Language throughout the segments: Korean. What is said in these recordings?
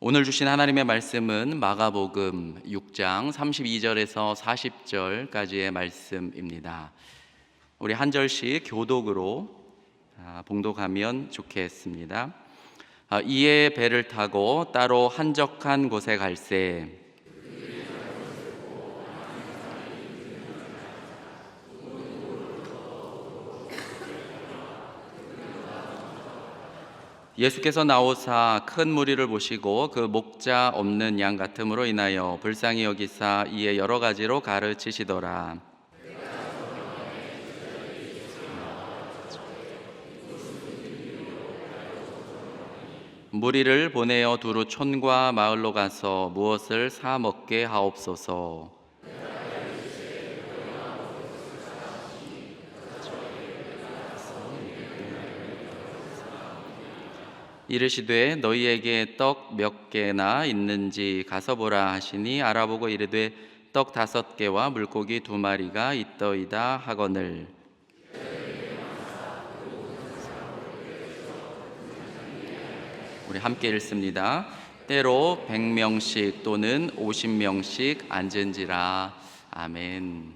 오늘 주신 하나님의 말씀은 마가복음 6장 32절에서 40절까지의 말씀입니다. 우리 한 절씩 교독으로 봉독하면 좋겠습니다. 이에 배를 타고 따로 한적한 곳에 갈새 예수께서 나오사 큰 무리를 보시고 그 목자 없는 양 같음으로 인하여 불쌍히 여기사 이에 여러 가지로 가르치시더라. 무리를 보내어 두루 촌과 마을로 가서 무엇을 사 먹게 하옵소서. 이르시되 너희에게 떡 몇 개나 있는지 가서 보라 하시니 알아보고 이르되 떡 5개와 물고기 2마리가 있더이다 하거늘. 우리 함께 읽습니다. 때로 100명씩 또는 50명씩 앉은지라. 아멘.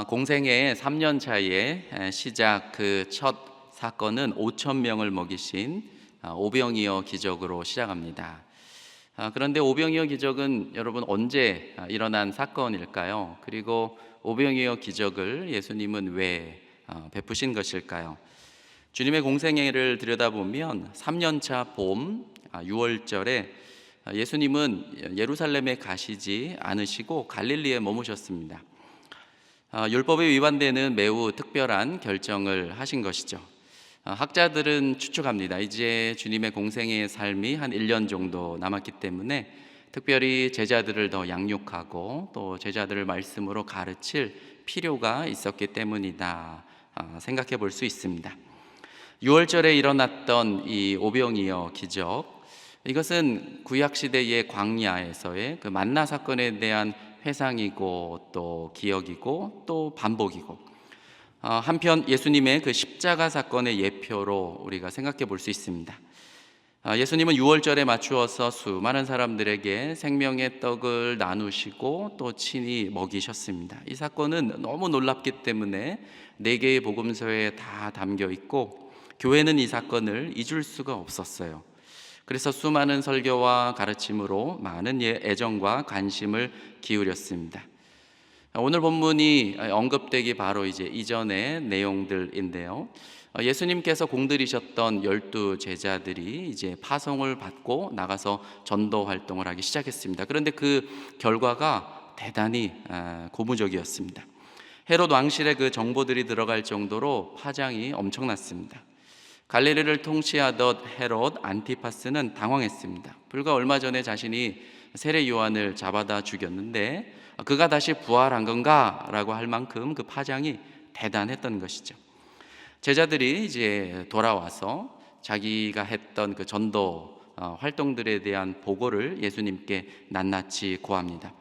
공생애 3년 차에 시작 그 첫 사건은 5,000명을 먹이신 오병이어 기적으로 시작합니다. 그런데 오병이어 기적은 여러분 언제 일어난 사건일까요? 그리고 오병이어 기적을 예수님은 왜 베푸신 것일까요? 주님의 공생애를 들여다보면 3년차 봄 6월절에 예수님은 예루살렘에 가시지 않으시고 갈릴리에 머무셨습니다. 율법에 위반되는 매우 특별한 결정을 하신 것이죠. 학자들은 추측합니다. 이제 주님의 공생애의 삶이 한 1년 정도 남았기 때문에 특별히 제자들을 더 양육하고 또 제자들을 말씀으로 가르칠 필요가 있었기 때문이다 생각해 볼 수 있습니다. 6월절에 일어났던 이 오병이어 기적, 이것은 구약시대의 광야에서의 그 만나 사건에 대한 회상이고 또 기억이고 또 반복이고, 한편 예수님의 그 십자가 사건의 예표로 우리가 생각해 볼 수 있습니다. 예수님은 6월절에 맞추어서 수많은 사람들에게 생명의 떡을 나누시고 또 친히 먹이셨습니다. 이 사건은 너무 놀랍기 때문에 4개의 복음서에 다 담겨 있고 교회는 이 사건을 잊을 수가 없었어요. 그래서 수많은 설교와 가르침으로 많은 애정과 관심을 기울였습니다. 오늘 본문이 언급되기 바로 이제 이전의 내용들인데요. 예수님께서 공들이셨던 12 제자들이 이제 파송을 받고 나가서 전도 활동을 하기 시작했습니다. 그런데 그 결과가 대단히 고무적이었습니다. 헤롯 왕실의 그 정보들이 들어갈 정도로 파장이 엄청났습니다. 갈릴리를 통치하던 헤롯 안티파스는 당황했습니다. 불과 얼마 전에 자신이 세례 요한을 잡아다 죽였는데 그가 다시 부활한 건가? 라고 할 만큼 그 파장이 대단했던 것이죠. 제자들이 이제 돌아와서 자기가 했던 그 전도 활동들에 대한 보고를 예수님께 낱낱이 고합니다.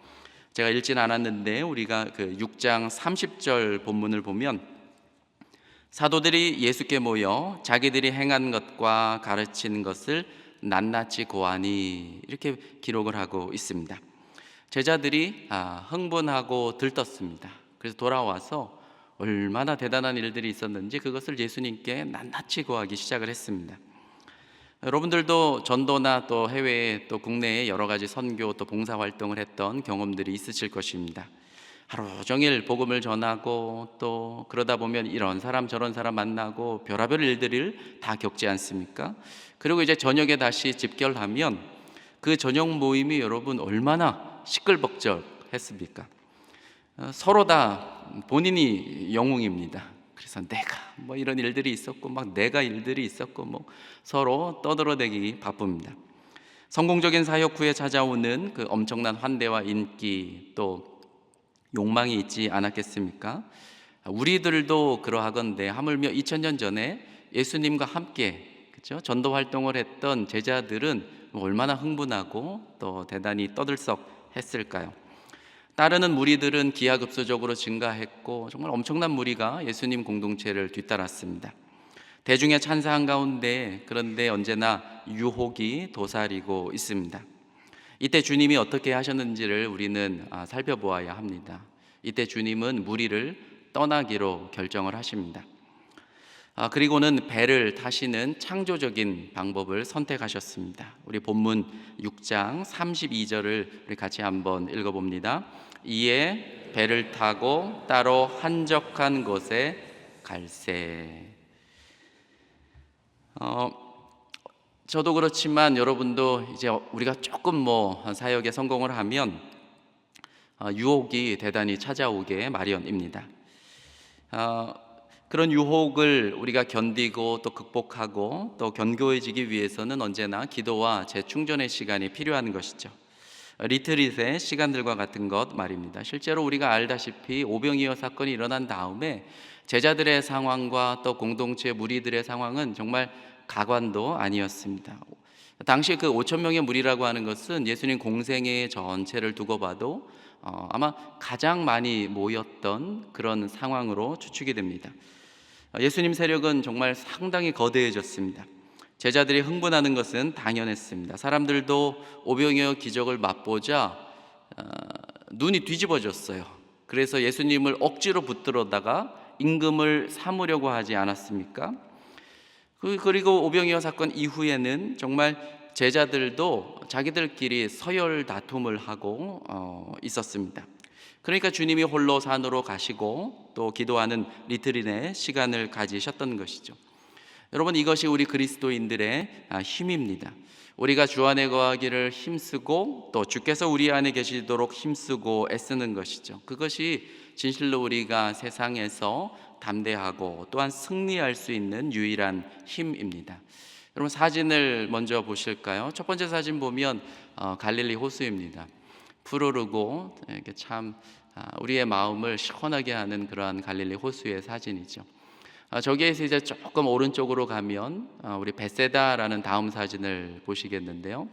제가 읽진 않았는데 우리가 그 6장 30절 본문을 보면 사도들이 예수께 모여 자기들이 행한 것과 가르친 것을 낱낱이 고하니 이렇게 기록을 하고 있습니다. 제자들이 흥분하고 들떴습니다. 그래서 돌아와서 얼마나 대단한 일들이 있었는지 그것을 예수님께 낱낱이 고하기 시작을 했습니다. 여러분들도 전도나 또 해외에 또 국내에 여러 가지 선교 또 봉사 활동을 했던 경험들이 있으실 것입니다. 하루 종일 복음을 전하고 또 그러다 보면 이런 사람 저런 사람 만나고 별의별 일들을 다 겪지 않습니까? 그리고 이제 저녁에 다시 집결하면 그 저녁 모임이 여러분 얼마나 시끌벅적했습니까? 서로 다 본인이 영웅입니다. 그래서 내가 뭐 이런 일들이 있었고 막 내가 일들이 있었고 뭐 서로 떠들어대기 바쁩니다. 성공적인 사역 후에 찾아오는 그 엄청난 환대와 인기 또 욕망이 있지 않았겠습니까? 우리들도 그러하건대 하물며 2000년 전에 예수님과 함께 그렇죠? 전도 활동을 했던 제자들은 얼마나 흥분하고 또 대단히 떠들썩했을까요? 따르는 무리들은 기하급수적으로 증가했고 정말 엄청난 무리가 예수님 공동체를 뒤따랐습니다. 대중의 찬사 한가운데 그런데 언제나 유혹이 도사리고 있습니다. 이때 주님이 어떻게 하셨는지를 우리는 살펴보아야 합니다. 이때 주님은 무리를 떠나기로 결정을 하십니다. 그리고는 배를 타시는 창조적인 방법을 선택하셨습니다. 우리 본문 6장 32절을 우리 같이 한번 읽어봅니다. 이에 배를 타고 따로 한적한 곳에 갈새. 저도 그렇지만 여러분도 이제 우리가 조금 사역에 성공을 하면 유혹이 대단히 찾아오게 마련입니다. 그런 유혹을 우리가 견디고 또 극복하고 또 견고해지기 위해서는 언제나 기도와 재충전의 시간이 필요한 것이죠. 리트릿의 시간들과 같은 것 말입니다. 실제로 우리가 알다시피 오병이어 사건이 일어난 다음에 제자들의 상황과 또 공동체 무리들의 상황은 정말 가관도 아니었습니다. 당시 그 5천 명의 무리라고 하는 것은 예수님 공생애 전체를 두고 봐도 아마 가장 많이 모였던 그런 상황으로 추측이 됩니다. 예수님 세력은 정말 상당히 거대해졌습니다. 제자들이 흥분하는 것은 당연했습니다. 사람들도 오병이어 기적을 맛보자 눈이 뒤집어졌어요. 그래서 예수님을 억지로 붙들어다가 임금을 삼으려고 하지 않았습니까? 그리고 오병이어 사건 이후에는 정말 제자들도 자기들끼리 서열 다툼을 하고 있었습니다. 그러니까 주님이 홀로 산으로 가시고 또 기도하는 리트릿의 시간을 가지셨던 것이죠. 여러분, 이것이 우리 그리스도인들의 힘입니다. 우리가 주 안에 거하기를 힘쓰고 또 주께서 우리 안에 계시도록 힘쓰고 애쓰는 것이죠. 그것이 진실로 우리가 세상에서 담대하고 또한 승리할 수 있는 유일한 힘입니다. 여러분, 사진을 먼저 보실까요? 첫 번째 사진 보면 갈릴리 호수입니다. 푸르르고 이렇게 참 우리의 마음을 시원하게 하는 그러한 갈릴리 호수의 사진이죠. 저기에서 이제 조금 오른쪽으로 가면 우리 벳세다라는 다음 사진을 보시겠는데요.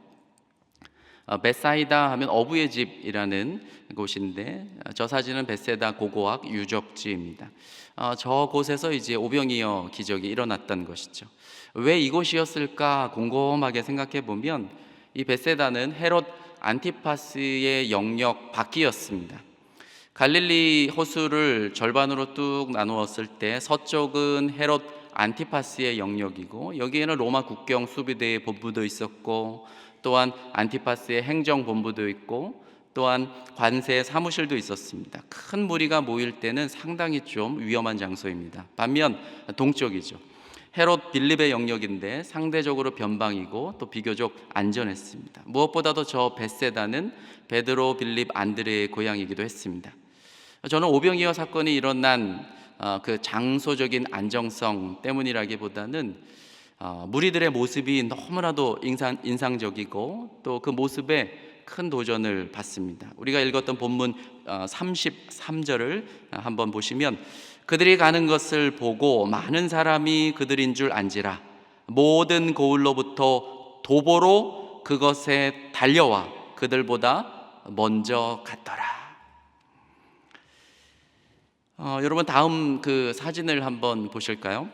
벳사이다 하면 어부의 집이라는 곳인데 저 사진은 벳세다 고고학 유적지입니다. 저곳에서 이제 오병이어 기적이 일어났던 것이죠. 왜 이곳이었을까 곰곰하게 생각해 보면 이 벳세다는 헤롯 안티파스의 영역 밖이었습니다. 갈릴리 호수를 절반으로 뚝 나누었을 때 서쪽은 헤롯 안티파스의 영역이고 여기에는 로마 국경 수비대의 본부도 있었고 또한 안티파스의 행정본부도 있고 또한 관세의 사무실도 있었습니다. 큰 무리가 모일 때는 상당히 좀 위험한 장소입니다. 반면 동쪽이죠. 헤롯 빌립의 영역인데 상대적으로 변방이고 또 비교적 안전했습니다. 무엇보다도 저 벳세다는 베드로, 빌립, 안드레의 고향이기도 했습니다. 저는 오병이어 사건이 일어난 그 장소적인 안정성 때문이라기보다는 무리들의 모습이 너무나도 인상적이고 또 그 모습에 큰 도전을 받습니다. 우리가 읽었던 본문 33절을 한번 보시면 그들이 가는 것을 보고 많은 사람이 그들인 줄 안지라 모든 고을로부터 도보로 그것에 달려와 그들보다 먼저 갔더라. 여러분, 다음 그 사진을 한번 보실까요?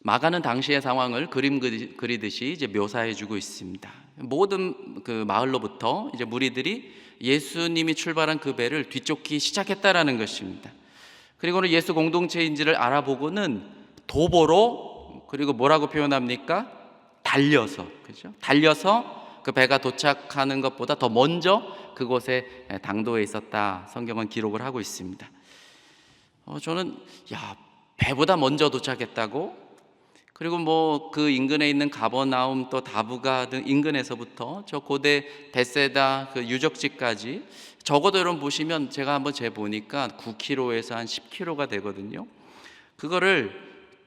마가는 당시의 상황을 그림 그리듯이 이제 묘사해주고 있습니다. 모든 그 마을로부터 이제 무리들이 예수님이 출발한 그 배를 뒤쫓기 시작했다라는 것입니다. 그리고는 예수 공동체인지를 알아보고는 도보로 그리고 뭐라고 표현합니까? 달려서, 그죠? 달려서 그 배가 도착하는 것보다 더 먼저 그곳에 당도해 있었다. 성경은 기록을 하고 있습니다. 저는 배보다 먼저 도착했다고? 그리고 그 인근에 있는 가버나움 또 다부가 등 인근에서부터 저 고대 벳세다 그 유적지까지 적어도 여러분 보시면 제가 한번 재보니까 9km에서 한 10km가 되거든요. 그거를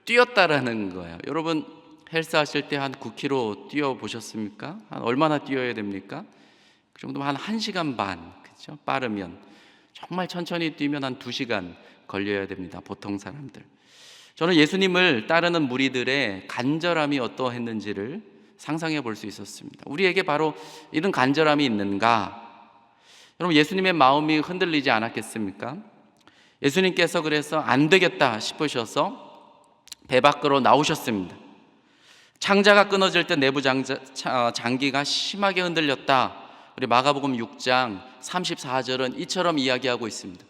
뛰었다라는 거예요. 여러분 헬스 하실 때 한 9km 뛰어 보셨습니까? 한 얼마나 뛰어야 됩니까? 그 정도면 한 1시간 반, 그렇죠? 빠르면 정말 천천히 뛰면 한 2시간 걸려야 됩니다. 보통 사람들. 저는 예수님을 따르는 무리들의 간절함이 어떠했는지를 상상해 볼 수 있었습니다. 우리에게 바로 이런 간절함이 있는가? 여러분, 예수님의 마음이 흔들리지 않았겠습니까? 예수님께서 그래서 안 되겠다 싶으셔서 배 밖으로 나오셨습니다. 창자가 끊어질 때 내부 장기가 심하게 흔들렸다. 우리 마가복음 6장 34절은 이처럼 이야기하고 있습니다.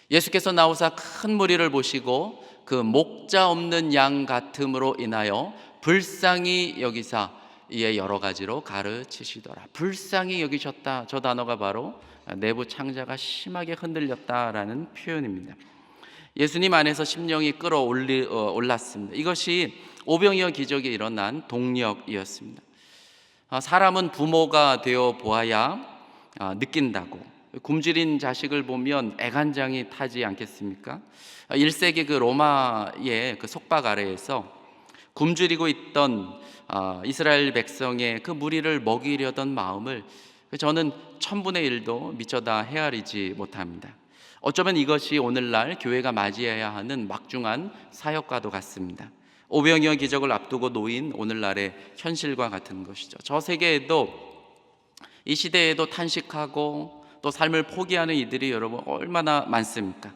예수께서 나오사 큰 무리를 보시고 그 목자 없는 양 같음으로 인하여 불쌍히 여기사 이에 여러 가지로 가르치시더라. 불쌍히 여기셨다. 저 단어가 바로 내부 창자가 심하게 흔들렸다라는 표현입니다. 예수님 안에서 심령이 끌어올랐습니다. 이것이 오병이어 기적이 일어난 동력이었습니다. 사람은 부모가 되어 보아야 느낀다고. 굶주린 자식을 보면 애간장이 타지 않겠습니까? 1세기 그 로마의 그 속박 아래에서 굶주리고 있던 이스라엘 백성의 그 무리를 먹이려던 마음을 저는 1000분의 1도 미처 다 헤아리지 못합니다. 어쩌면 이것이 오늘날 교회가 맞이해야 하는 막중한 사역과도 같습니다. 오병이어 기적을 앞두고 놓인 오늘날의 현실과 같은 것이죠. 저 세계에도 이 시대에도 탄식하고 또 삶을 포기하는 이들이 여러분 얼마나 많습니까?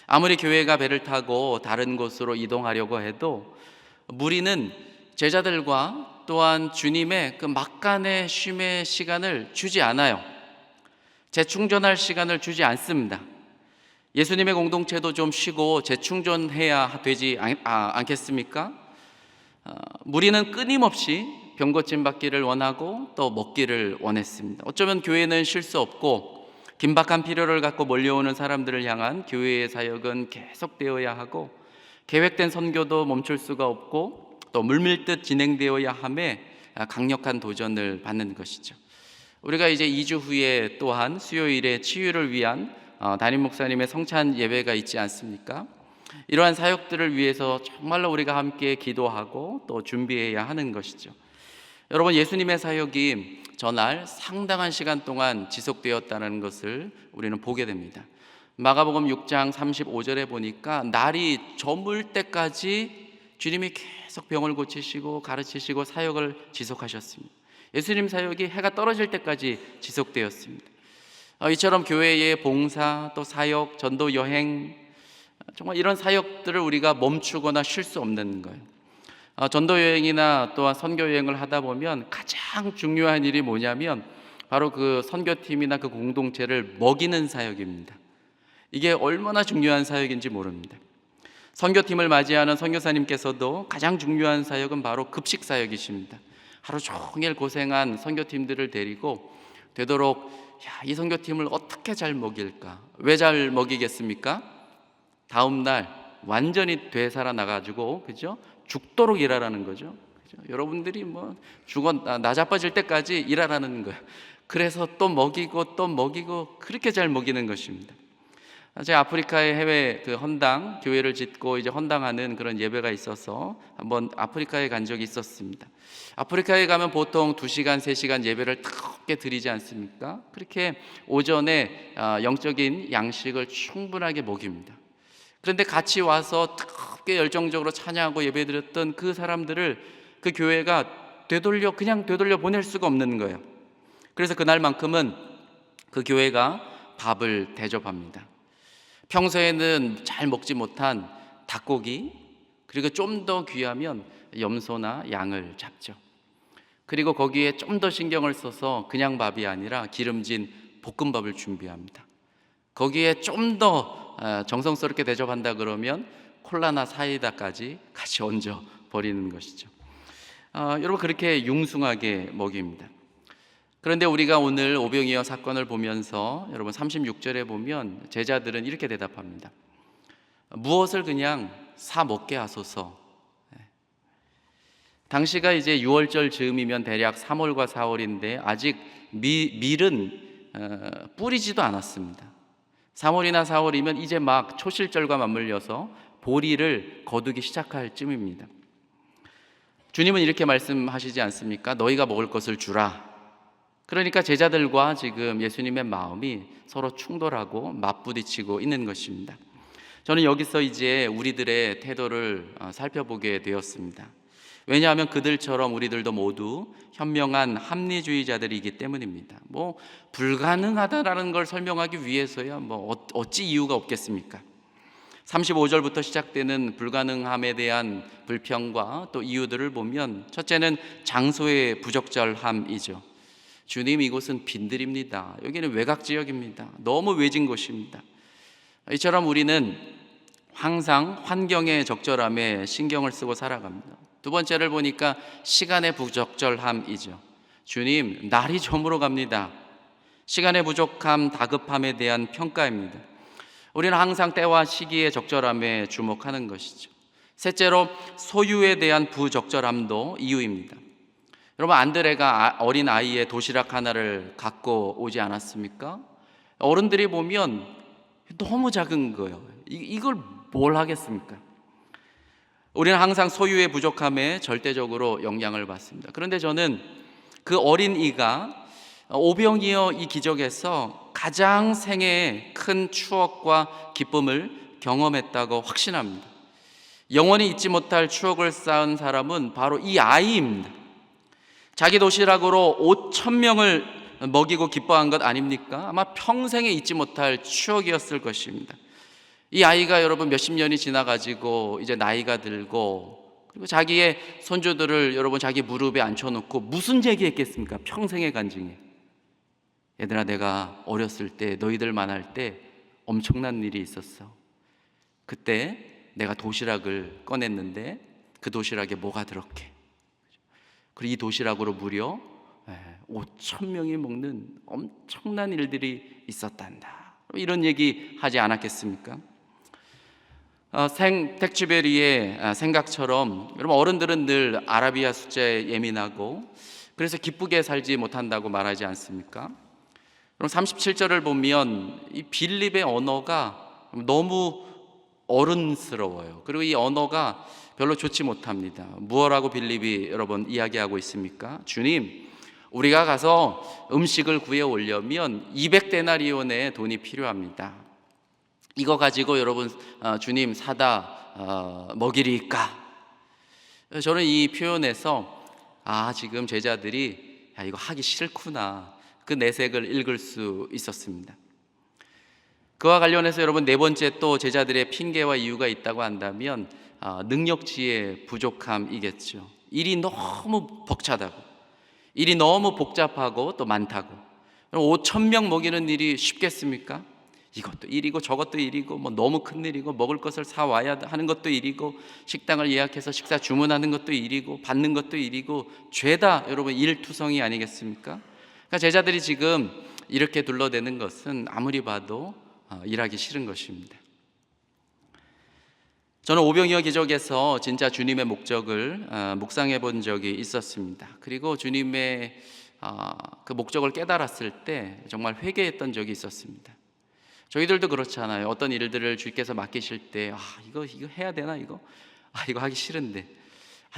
아무리 교회가 배를 타고 다른 곳으로 이동하려고 해도 무리는 제자들과 또한 주님의 그 막간의 쉼의 시간을 주지 않아요. 재충전할 시간을 주지 않습니다. 예수님의 공동체도 좀 쉬고 재충전해야 되지 않겠습니까? 무리는 끊임없이 병고침 받기를 원하고 또 먹기를 원했습니다. 어쩌면 교회는 쉴 수 없고 긴박한 필요를 갖고 몰려오는 사람들을 향한 교회의 사역은 계속되어야 하고 계획된 선교도 멈출 수가 없고 또 물밀듯 진행되어야 함에 강력한 도전을 받는 것이죠. 우리가 이제 2주 후에 또한 수요일에 치유를 위한 담임 목사님의 성찬 예배가 있지 않습니까? 이러한 사역들을 위해서 정말로 우리가 함께 기도하고 또 준비해야 하는 것이죠. 여러분, 예수님의 사역이 전날 상당한 시간 동안 지속되었다는 것을 우리는 보게 됩니다. 마가복음 6장 35절에 보니까 날이 저물 때까지 주님이 계속 병을 고치시고 가르치시고 사역을 지속하셨습니다. 예수님 사역이 해가 떨어질 때까지 지속되었습니다. 이처럼 교회의 봉사, 또 사역, 전도 여행, 정말 이런 사역들을 우리가 멈추거나 쉴 수 없는 거예요. 전도 여행이나 또한 선교 여행을 하다 보면 가장 중요한 일이 뭐냐면 바로 그 선교팀이나 그 공동체를 먹이는 사역입니다. 이게 얼마나 중요한 사역인지 모릅니다. 선교팀을 맞이하는 선교사님께서도 가장 중요한 사역은 바로 급식 사역이십니다. 하루 종일 고생한 선교팀들을 데리고 되도록 이 선교팀을 어떻게 잘 먹일까? 왜 잘 먹이겠습니까? 다음 날 완전히 되살아나가지고, 그죠? 죽도록 일하라는 거죠. 그죠? 여러분들이 나자빠질 때까지 일하라는 거예요. 그래서 또 먹이고 또 먹이고 그렇게 잘 먹이는 것입니다. 제가 아프리카의 해외 그 헌당 교회를 짓고 이제 헌당하는 그런 예배가 있어서 한번 아프리카에 간 적이 있었습니다. 아프리카에 가면 보통 2시간, 3시간 예배를 뜨겁게 드리지 않습니까? 그렇게 오전에 영적인 양식을 충분하게 먹입니다. 그런데 같이 와서 뜨겁게 열정적으로 찬양하고 예배드렸던 그 사람들을 그 교회가 그냥 되돌려 보낼 수가 없는 거예요. 그래서 그날만큼은 그 교회가 밥을 대접합니다. 평소에는 잘 먹지 못한 닭고기, 그리고 좀 더 귀하면 염소나 양을 잡죠. 그리고 거기에 좀 더 신경을 써서 그냥 밥이 아니라 기름진 볶음밥을 준비합니다. 거기에 좀 더 정성스럽게 대접한다 그러면 콜라나 사이다까지 같이 얹어 버리는 것이죠. 여러분, 그렇게 융숭하게 먹입니다. 그런데 우리가 오늘 오병이어 사건을 보면서 여러분 36절에 보면 제자들은 이렇게 대답합니다. 무엇을 그냥 사 먹게 하소서. 당시가 이제 6월절 즈음이면 대략 3월과 4월인데 아직 밀은 뿌리지도 않았습니다. 3월이나 4월이면 이제 막 초실절과 맞물려서 보리를 거두기 시작할 쯤입니다. 주님은 이렇게 말씀하시지 않습니까? 너희가 먹을 것을 주라. 그러니까 제자들과 지금 예수님의 마음이 서로 충돌하고 맞부딪히고 있는 것입니다. 저는 여기서 이제 우리들의 태도를 살펴보게 되었습니다. 왜냐하면 그들처럼 우리들도 모두 현명한 합리주의자들이기 때문입니다. 불가능하다라는 걸 설명하기 위해서야 어찌 이유가 없겠습니까? 35절부터 시작되는 불가능함에 대한 불평과 또 이유들을 보면, 첫째는 장소의 부적절함이죠. 주님, 이곳은 빈들입니다. 여기는 외곽 지역입니다. 너무 외진 곳입니다. 이처럼 우리는 항상 환경의 적절함에 신경을 쓰고 살아갑니다. 두 번째를 보니까 시간의 부적절함이죠. 주님, 날이 저물어 갑니다. 시간의 부족함, 다급함에 대한 평가입니다. 우리는 항상 때와 시기의 적절함에 주목하는 것이죠. 셋째로 소유에 대한 부적절함도 이유입니다. 여러분, 안드레가 어린 아이의 도시락 하나를 갖고 오지 않았습니까? 어른들이 보면 너무 작은 거예요. 이걸 뭘 하겠습니까? 우리는 항상 소유의 부족함에 절대적으로 영향을 받습니다. 그런데 저는 그 어린이가 오병이어 이 기적에서 가장 생애의 큰 추억과 기쁨을 경험했다고 확신합니다. 영원히 잊지 못할 추억을 쌓은 사람은 바로 이 아이입니다. 자기 도시락으로 5,000명을 먹이고 기뻐한 것 아닙니까? 아마 평생에 잊지 못할 추억이었을 것입니다. 이 아이가 여러분 몇십 년이 지나가지고 이제 나이가 들고, 그리고 자기의 손주들을 여러분 자기 무릎에 앉혀놓고 무슨 얘기했겠습니까? 평생의 간증에. 얘들아, 내가 어렸을 때 너희들 만날 때 엄청난 일이 있었어. 그때 내가 도시락을 꺼냈는데 그 도시락에 뭐가 들었게. 그리고 이 도시락으로 무려 5,000명이 먹는 엄청난 일들이 있었단다. 이런 얘기 하지 않았겠습니까? 택쥐베리의 생각처럼 여러분, 어른들은 늘 아라비아 숫자에 예민하고 그래서 기쁘게 살지 못한다고 말하지 않습니까? 그럼 37절을 보면 이 빌립의 언어가 너무 어른스러워요. 그리고 이 언어가 별로 좋지 못합니다. 무엇라고 빌립이 여러분 이야기하고 있습니까? 주님, 우리가 가서 음식을 구해 오려면 200데나리온의 돈이 필요합니다. 이거 가지고 여러분 주님 사다 먹이리까? 저는 이 표현에서 지금 제자들이 이거 하기 싫구나, 그 내색을 읽을 수 있었습니다. 그와 관련해서 여러분 네 번째 또 제자들의 핑계와 이유가 있다고 한다면 능력치의 부족함이겠죠. 일이 너무 벅차다고, 일이 너무 복잡하고 또 많다고. 5,000명 먹이는 일이 쉽겠습니까? 이것도 일이고 저것도 일이고 너무 큰 일이고, 먹을 것을 사와야 하는 것도 일이고, 식당을 예약해서 식사 주문하는 것도 일이고, 받는 것도 일이고, 죄다 여러분 일투성이 아니겠습니까? 그러니까 제자들이 지금 이렇게 둘러대는 것은 아무리 봐도 일하기 싫은 것입니다. 저는 오병이어 기적에서 진짜 주님의 목적을 묵상해 본 적이 있었습니다. 그리고 주님의 그 목적을 깨달았을 때 정말 회개했던 적이 있었습니다. 저희들도 그렇잖아요. 어떤 일들을 주께서 맡기실 때 이거 해야 되나, 이거 하기 싫은데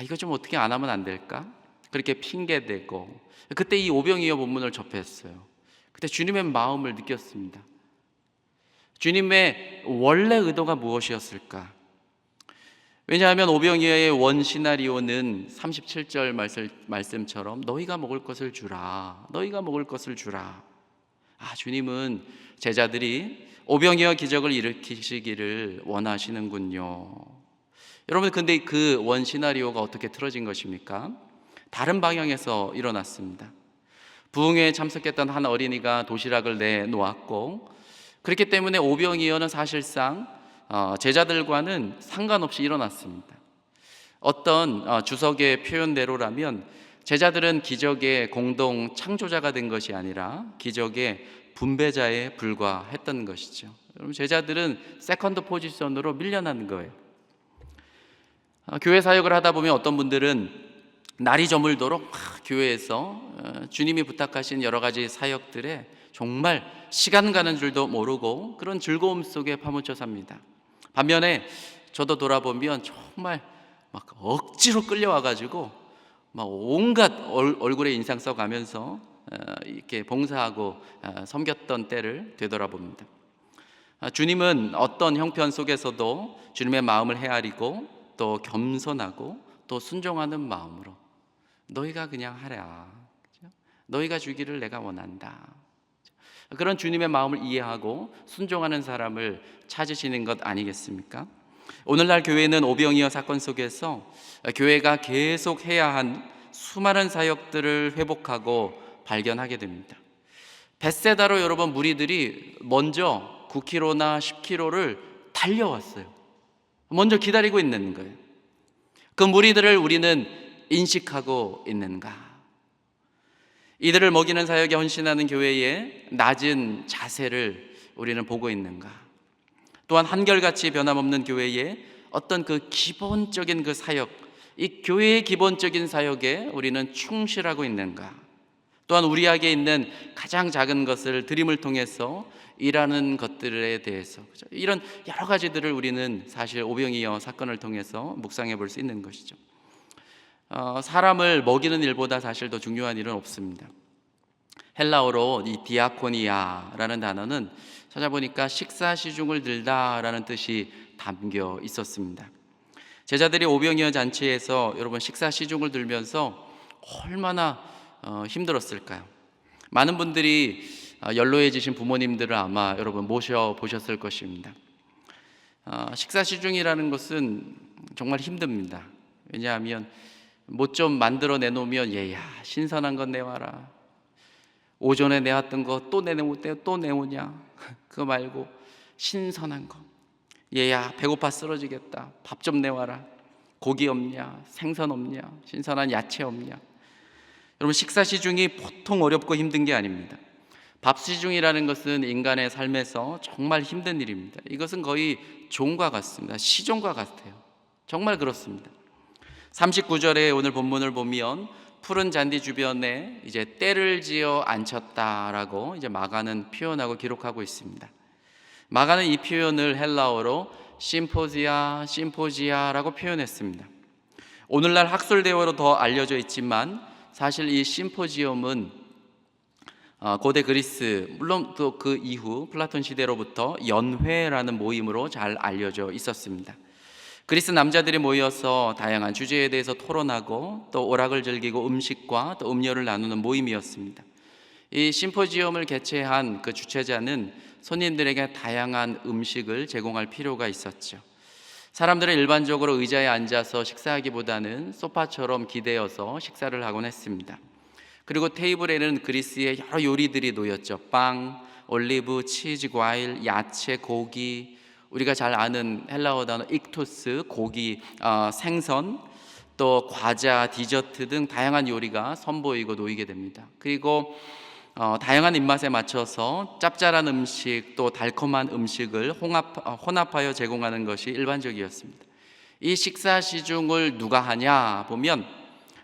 이거 좀 어떻게 안 하면 안 될까? 그렇게 핑계대고, 그때 이 오병이어 본문을 접했어요. 그때 주님의 마음을 느꼈습니다. 주님의 원래 의도가 무엇이었을까? 왜냐하면 오병이어의 원 시나리오는 37절 말씀처럼 너희가 먹을 것을 주라, 너희가 먹을 것을 주라. 주님은 제자들이 오병이어 기적을 일으키시기를 원하시는군요. 여러분, 근데 그 원 시나리오가 어떻게 틀어진 것입니까? 다른 방향에서 일어났습니다. 부흥회에 참석했던 한 어린이가 도시락을 내놓았고, 그렇기 때문에 오병이어는 사실상 제자들과는 상관없이 일어났습니다. 어떤 주석의 표현대로라면 제자들은 기적의 공동 창조자가 된 것이 아니라 기적의 분배자에 불과했던 것이죠. 여러분, 제자들은 세컨드 포지션으로 밀려난 거예요. 교회 사역을 하다 보면 어떤 분들은 날이 저물도록 교회에서 주님이 부탁하신 여러 가지 사역들에 정말 시간 가는 줄도 모르고 그런 즐거움 속에 파묻혀 삽니다. 반면에 저도 돌아보면 정말 막 억지로 끌려와가지고 막 온갖 얼굴에 인상 써가면서 이렇게 봉사하고 섬겼던 때를 되돌아봅니다. 주님은 어떤 형편 속에서도 주님의 마음을 헤아리고 또 겸손하고 또 순종하는 마음으로 너희가 그냥 하라, 너희가 주기를 내가 원한다. 그런 주님의 마음을 이해하고 순종하는 사람을 찾으시는 것 아니겠습니까? 오늘날 교회는 오병이어 사건 속에서 교회가 계속 해야 한 수많은 사역들을 회복하고 발견하게 됩니다. 벳세다로 여러분 무리들이 먼저 9km나 10km를 달려왔어요. 먼저 기다리고 있는 거예요. 그 무리들을 우리는 인식하고 있는가? 이들을 먹이는 사역에 헌신하는 교회의 낮은 자세를 우리는 보고 있는가? 또한 한결같이 변함없는 교회의 어떤 그 기본적인 그 사역, 이 교회의 기본적인 사역에 우리는 충실하고 있는가? 또한 우리에게 있는 가장 작은 것을 드림을 통해서 일하는 것들에 대해서, 이런 여러 가지들을 우리는 사실 오병이어 사건을 통해서 묵상해 볼 수 있는 것이죠. 사람을 먹이는 일보다 사실 더 중요한 일은 없습니다. 헬라어로 이 디아코니아라는 단어는 찾아보니까 식사 시중을 들다라는 뜻이 담겨 있었습니다. 제자들이 오병이어 잔치에서 여러분 식사 시중을 들면서 얼마나 힘들었을까요? 많은 분들이 연로해지신 부모님들을 아마 여러분 모셔보셨을 것입니다. 식사 시중이라는 것은 정말 힘듭니다. 왜냐하면 뭐 좀 만들어 내놓으면 얘야 신선한 건 내와라, 오전에 내왔던 거 또 내오냐, 그거 말고 신선한 거, 얘야 배고파 쓰러지겠다, 밥 좀 내와라, 고기 없냐, 생선 없냐, 신선한 야채 없냐. 여러분 식사 시중이 보통 어렵고 힘든 게 아닙니다. 밥 시중이라는 것은 인간의 삶에서 정말 힘든 일입니다. 이것은 거의 종과 같습니다. 시종과 같아요. 정말 그렇습니다. 39절에 오늘 본문을 보면 푸른 잔디 주변에 이제 때를 지어 앉혔다라고 이제 마가는 표현하고 기록하고 있습니다. 마가는 이 표현을 헬라어로 심포지아라고 표현했습니다. 오늘날 학술 대화로 더 알려져 있지만 사실 이 심포지엄은 고대 그리스, 물론 또 그 이후 플라톤 시대로부터 연회라는 모임으로 잘 알려져 있었습니다. 그리스 남자들이 모여서 다양한 주제에 대해서 토론하고 또 오락을 즐기고 음식과 또 음료를 나누는 모임이었습니다. 이 심포지엄을 개최한 그 주최자는 손님들에게 다양한 음식을 제공할 필요가 있었죠. 사람들은 일반적으로 의자에 앉아서 식사하기보다는 소파처럼 기대어서 식사를 하곤 했습니다. 그리고 테이블에는 그리스의 여러 요리들이 놓였죠. 빵, 올리브, 치즈, 과일, 야채, 고기, 우리가 잘 아는 헬라어 단어 익토스, 고기, 생선, 또 과자, 디저트 등 다양한 요리가 선보이고 놓이게 됩니다. 그리고 다양한 입맛에 맞춰서 짭짤한 음식 또 달콤한 음식을 혼합하여 제공하는 것이 일반적이었습니다. 이 식사 시중을 누가 하냐 보면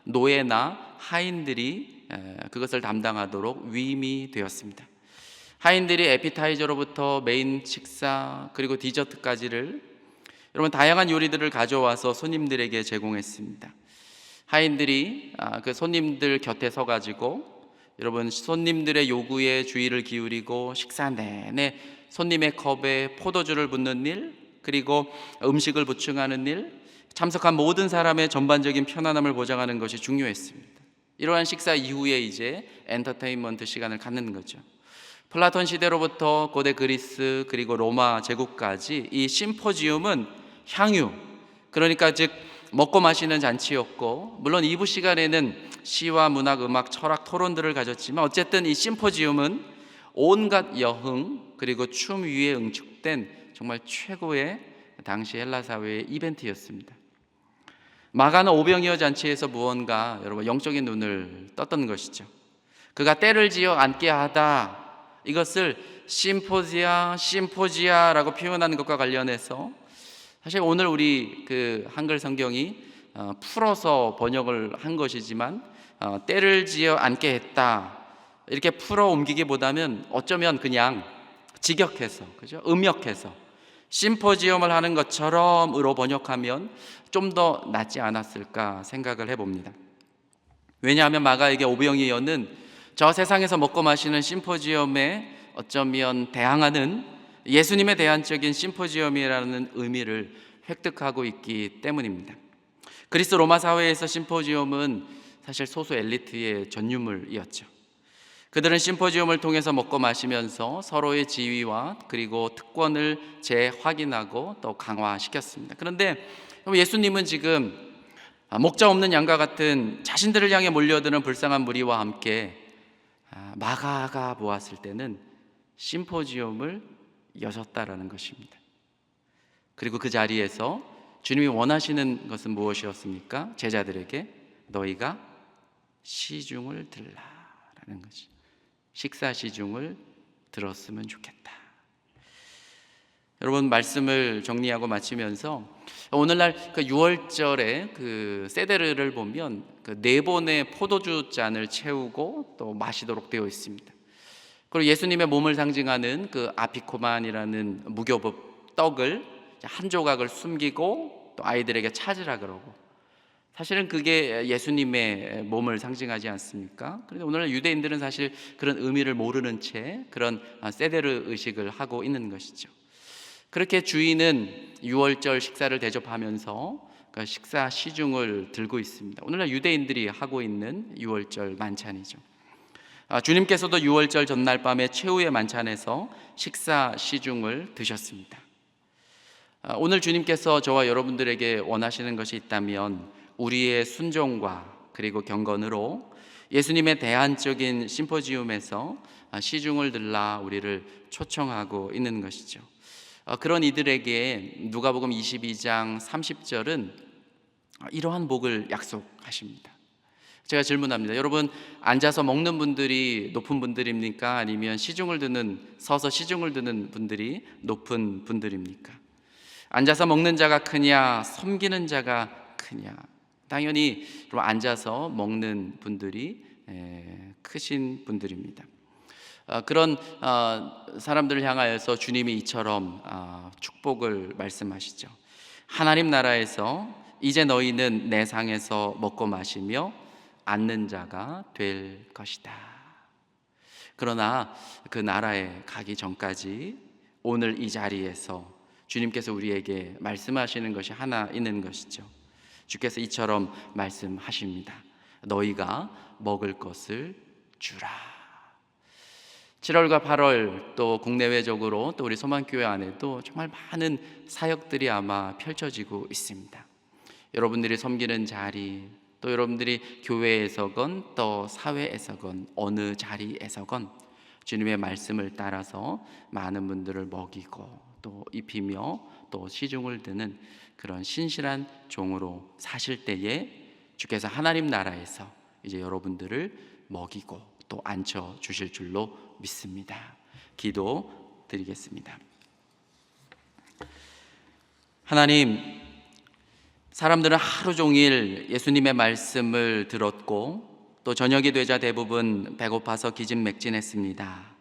노예나 하인들이 그것을 담당하도록 위임이 되었습니다. 하인들이 에피타이저로부터 메인 식사 그리고 디저트까지를 여러분 다양한 요리들을 가져와서 손님들에게 제공했습니다. 하인들이 그 손님들 곁에 서가지고 여러분 손님들의 요구에 주의를 기울이고 식사 내내 손님의 컵에 포도주를 붓는 일, 그리고 음식을 보충하는 일, 참석한 모든 사람의 전반적인 편안함을 보장하는 것이 중요했습니다. 이러한 식사 이후에 이제 엔터테인먼트 시간을 갖는 거죠. 플라톤 시대로부터 고대 그리스 그리고 로마 제국까지 이 심포지움은 향유, 그러니까 즉 먹고 마시는 잔치였고, 물론 2부 시간에는 시와 문학, 음악, 철학, 토론들을 가졌지만 어쨌든 이 심포지움은 온갖 여흥 그리고 춤 위에 응축된 정말 최고의 당시 헬라 사회의 이벤트였습니다. 마가는 오병이어 잔치에서 무언가 여러분 영적인 눈을 떴던 것이죠. 그가 때를 지어 앉게 하다, 이것을 심포지아라고 표현하는 것과 관련해서 사실 오늘 우리 그 한글 성경이 풀어서 번역을 한 것이지만 때를 지어 앉게 했다 이렇게 풀어 옮기기보다는 어쩌면 그냥 직역해서, 그죠? 음역해서 심포지엄을 하는 것처럼으로 번역하면 좀 더 낫지 않았을까 생각을 해봅니다. 왜냐하면 마가에게 오병이어는 저 세상에서 먹고 마시는 심포지엄에 어쩌면 대항하는 예수님의 대안적인 심포지엄이라는 의미를 획득하고 있기 때문입니다. 그리스 로마 사회에서 심포지엄은 사실 소수 엘리트의 전유물이었죠. 그들은 심포지움을 통해서 먹고 마시면서 서로의 지위와 그리고 특권을 재확인하고 또 강화시켰습니다. 그런데 예수님은 지금 목자 없는 양과 같은 자신들을 향해 몰려드는 불쌍한 무리와 함께 마가가 보았을 때는 심포지움을 여셨다라는 것입니다. 그리고 그 자리에서 주님이 원하시는 것은 무엇이었습니까? 제자들에게 너희가 시중을 들라라는 것이, 식사 시중을 들었으면 좋겠다. 여러분, 말씀을 정리하고 마치면서 오늘날 그 6월절에 그 세데르를 보면 그 4번의 포도주 잔을 채우고 또 마시도록 되어 있습니다. 그리고 예수님의 몸을 상징하는 그 아피코만이라는 무교법 떡을 한 조각을 숨기고 또 아이들에게 찾으라 그러고, 사실은 그게 예수님의 몸을 상징하지 않습니까? 그런데 오늘날 유대인들은 사실 그런 의미를 모르는 채 그런 세데르 의식을 하고 있는 것이죠. 그렇게 주인은 6월절 식사를 대접하면서 그 식사 시중을 들고 있습니다. 오늘날 유대인들이 하고 있는 6월절 만찬이죠. 주님께서도 6월절 전날 밤에 최후의 만찬에서 식사 시중을 드셨습니다. 오늘 주님께서 저와 여러분들에게 원하시는 것이 있다면 우리의 순종과 그리고 경건으로 예수님의 대안적인 심포지움에서 시중을 들라 우리를 초청하고 있는 것이죠. 그런 이들에게 누가복음 22장 30절은 이러한 복을 약속하십니다. 제가 질문합니다. 여러분, 앉아서 먹는 분들이 높은 분들입니까? 아니면 서서 시중을 드는 분들이 높은 분들입니까? 앉아서 먹는 자가 크냐, 섬기는 자가 크냐? 당연히 앉아서 먹는 분들이 크신 분들입니다. 그런 사람들을 향하여서 주님이 이처럼 축복을 말씀하시죠. 하나님 나라에서 이제 너희는 내 상에서 먹고 마시며 앉는 자가 될 것이다. 그러나 그 나라에 가기 전까지 오늘 이 자리에서 주님께서 우리에게 말씀하시는 것이 하나 있는 것이죠. 주께서 이처럼 말씀하십니다. 너희가 먹을 것을 주라. 7월과 8월 또 국내외적으로 또 우리 소망교회 안에도 정말 많은 사역들이 아마 펼쳐지고 있습니다. 여러분들이 섬기는 자리, 또 여러분들이 교회에서건 또 사회에서건 어느 자리에서건 주님의 말씀을 따라서 많은 분들을 먹이고 또 입히며 또 시중을 드는 그런 신실한 종으로 사실 때에 주께서 하나님 나라에서 이제 여러분들을 먹이고 또 앉혀 주실 줄로 믿습니다. 기도 드리겠습니다. 하나님, 사람들은 하루 종일 예수님의 말씀을 들었고 또 저녁이 되자 대부분 배고파서 기진맥진했습니다.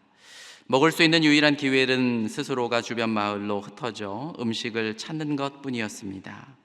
먹을 수 있는 유일한 기회는 스스로가 주변 마을로 흩어져 음식을 찾는 것뿐이었습니다.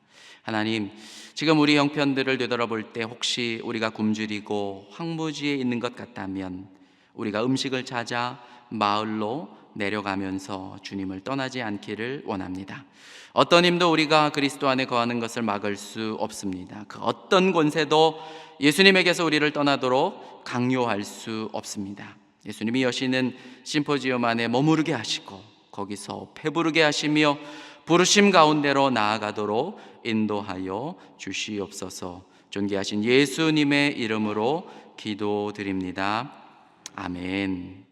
하나님, 지금 우리 형편들을 되돌아볼 때 혹시 우리가 굶주리고 황무지에 있는 것 같다면 우리가 음식을 찾아 마을로 내려가면서 주님을 떠나지 않기를 원합니다. 어떤 힘도 우리가 그리스도 안에 거하는 것을 막을 수 없습니다. 그 어떤 권세도 예수님에게서 우리를 떠나도록 강요할 수 없습니다. 예수님이 여시는 심포지움 안에 머무르게 하시고 거기서 배부르게 하시며 부르심 가운데로 나아가도록 인도하여 주시옵소서. 존귀하신 예수님의 이름으로 기도드립니다. 아멘.